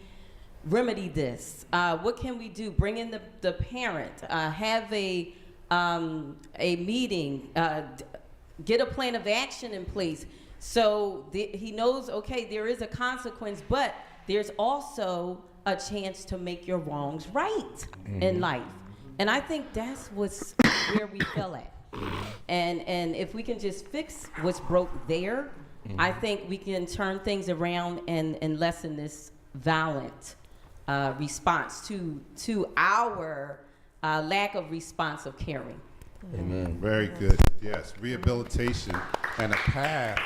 remedy this? What can we do? Bring in the parent, have a meeting, get a plan of action in place so he knows, okay, there is a consequence, but there's also a chance to make your wrongs right in life. And I think that's where we fell at. And if we can just fix what's broke there, I think we can turn things around and lessen this violent response to our lack of response of caring. Amen. Very good. Yes, rehabilitation and a path,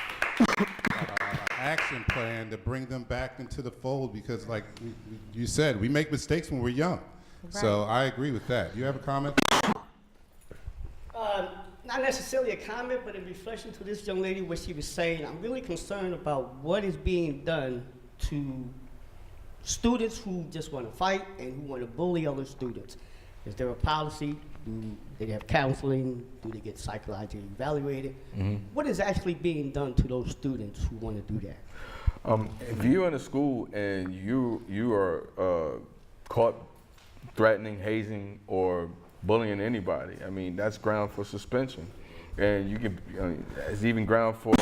action plan to bring them back into the fold because, like you said, we make mistakes when we're young. Right. So I agree with that. You have a comment? Not necessarily a comment, but in reflection to this young lady, what she was saying, I'm really concerned about what is being done to students who just want to fight and who want to bully other students. Is there a policy? Do they have counseling? Do they get psychologically evaluated? What is actually being done to those students who want to do that? If you're in a school and you are caught threatening, hazing, or bullying anybody, I mean, that's ground for suspension. And you can, it's even ground for,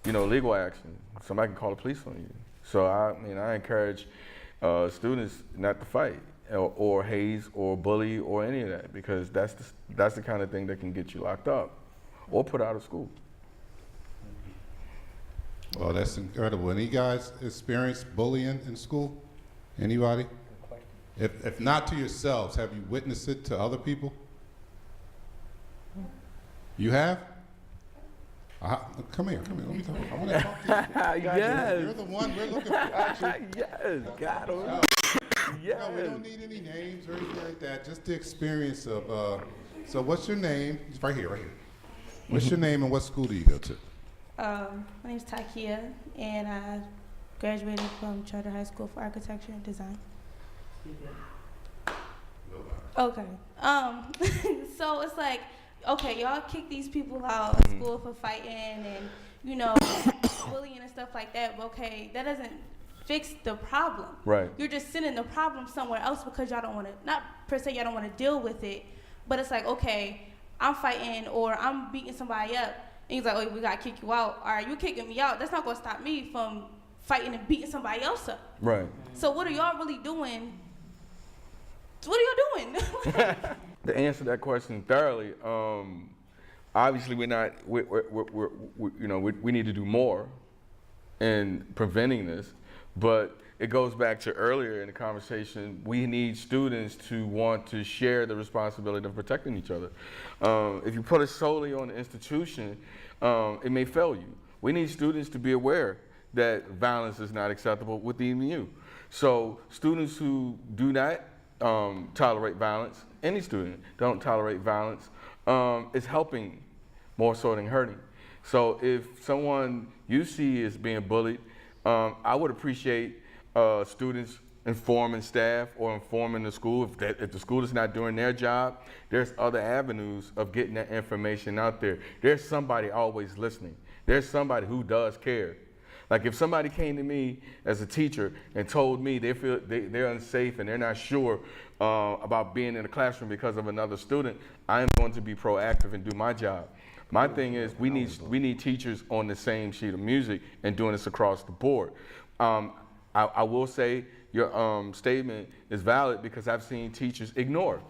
legal action. Somebody can call the police on you. So I encourage students not to fight or haze or bully or any of that because that's the kind of thing that can get you locked up or put out of school. Well, that's incredible. Any guys experience bullying in school? Anybody? If not to yourselves, have you witnessed it to other people? You have? Come here. Let me talk. I want to talk to you. Yes. You're the one we're looking for. Yes, got him. Yes. No, we don't need any names or anything like that. Just the experience of. So, what's your name? It's right here. What's your name and what school do you go to? My name is Takia, and I graduated from Charter High School for Architecture and Design. Okay. So it's like, okay, y'all kick these people out of school for fighting and, you know, bullying and stuff like that. But okay, that doesn't fix the problem. Right. You're just sending the problem somewhere else because y'all don't want to, not per se y'all don't want to deal with it, but it's like, okay, I'm fighting or I'm beating somebody up. And he's like, oh, we got to kick you out. All right, you kicking me out. That's not going to stop me from fighting and beating somebody else up. Right. So what are y'all really doing? What are y'all doing? To answer that question thoroughly, obviously we need to do more in preventing this, but it goes back to earlier in the conversation, we need students to want to share the responsibility of protecting each other. If you put it solely on the institution, it may fail you. We need students to be aware that violence is not acceptable within you. So students who do not tolerate violence, any student don't tolerate violence, is helping more so than hurting. So if someone you see is being bullied, I would appreciate students informing staff or informing the school. If the school is not doing their job, there's other avenues of getting that information out there. There's somebody always listening. There's somebody who does care. Like if somebody came to me as a teacher and told me they feel they're unsafe and they're not sure about being in a classroom because of another student, I am going to be proactive and do my job. My thing is we need teachers on the same sheet of music and doing this across the board. I will say your statement is valid because I've seen teachers ignore.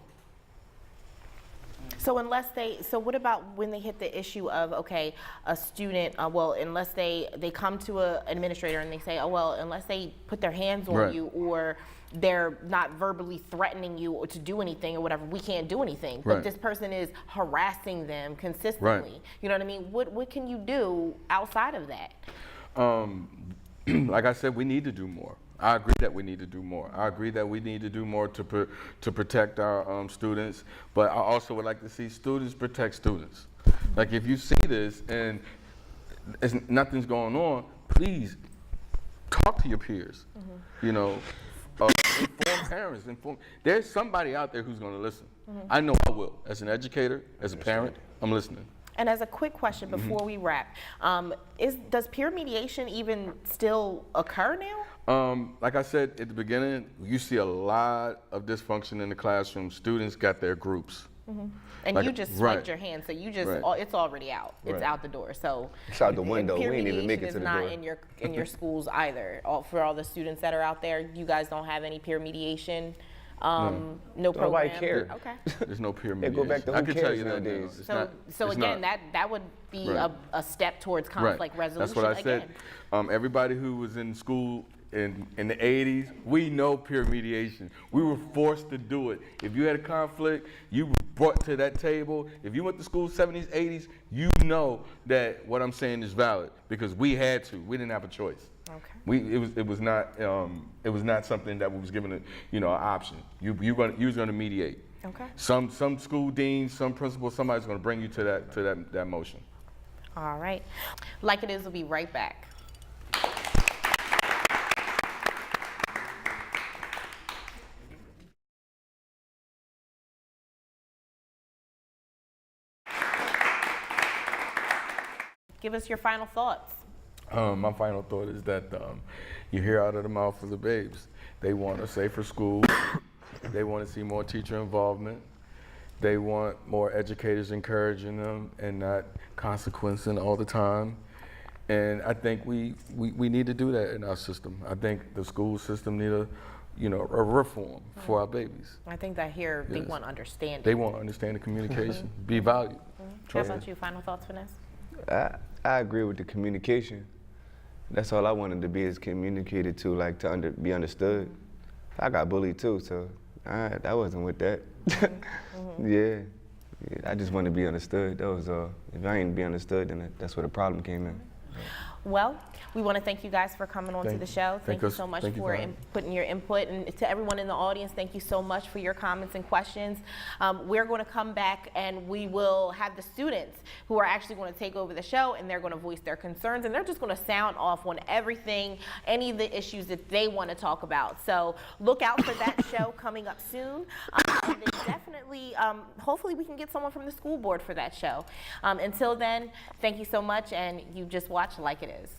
So what about when they hit the issue of, okay, a student, unless they come to an administrator and they say, oh, well, unless they put their hands on Right. you or they're not verbally threatening you or to do anything or whatever, we can't do anything. But Right. this person is harassing them consistently. Right. You know what I mean? What can you do outside of that? Like I said, we need to do more. I agree that we need to do more. I agree that we need to do more to protect our students, but I also would like to see students protect students. Like if you see this and nothing's going on, please talk to your peers. You know, inform parents. There's somebody out there who's going to listen. I know I will. As an educator, as a parent, I'm listening. And as a quick question before we wrap, does peer mediation even still occur now? Like I said at the beginning, you see a lot of dysfunction in the classroom. Students got their groups. And Like- you just right. swiped your hand, so you just Right. it's already out. It's Right. out the door. So It's out the window. Peer We ain't even make mediation it to is the not door. in your schools either. For all the students that are out there, you guys don't have any peer mediation. No program. Nobody care. Okay. There's no peer They mediation. go back to I who can tell cares you that now. nowadays. It's So not- it's again, not. that would be Right. a step towards conflict resolution. That's what I again. said. Everybody who was in school in the 80s, we know peer mediation. We were forced to do it. If you had a conflict, you were brought to that table. If you went to school 70s, 80s, you know that what I'm saying is valid because we had to. We didn't have a choice. Okay. It was not something that was given an option. You was going to mediate. Okay. Some school deans, some principals, somebody's going to bring you to that motion. All right. Like It Is will be right back. Give us your final thoughts. My final thought is that you hear out of the mouth of the babes. They want a safer school. They want to see more teacher involvement. They want more educators encouraging them and not consequencing all the time. And I think we need to do that in our system. I think the school system need a reform for our babies. I think that here they Yes. want understanding. They want to understand the communication, be valued. How about you? Final thoughts, Finesse? I agree with the communication. That's all I wanted to be is communicated to, like be understood. I got bullied too, so that wasn't with that. Yeah, I just want to be understood. That was if I ain't be understood, then that's where the problem came in. Well, we want to thank you guys for coming on to the show. Thank you us- so much thank you for for having me. putting your input. And to everyone in the audience, thank you so much for your comments and questions. We're going to come back and we will have the students who are actually going to take over the show, and they're going to voice their concerns, and they're just going to sound off on everything, any of the issues that they want to talk about. So look out for that show coming up soon. And then definitely, hopefully we can get someone from the school board for that show. Until then, thank you so much, and you just watch Like It Is.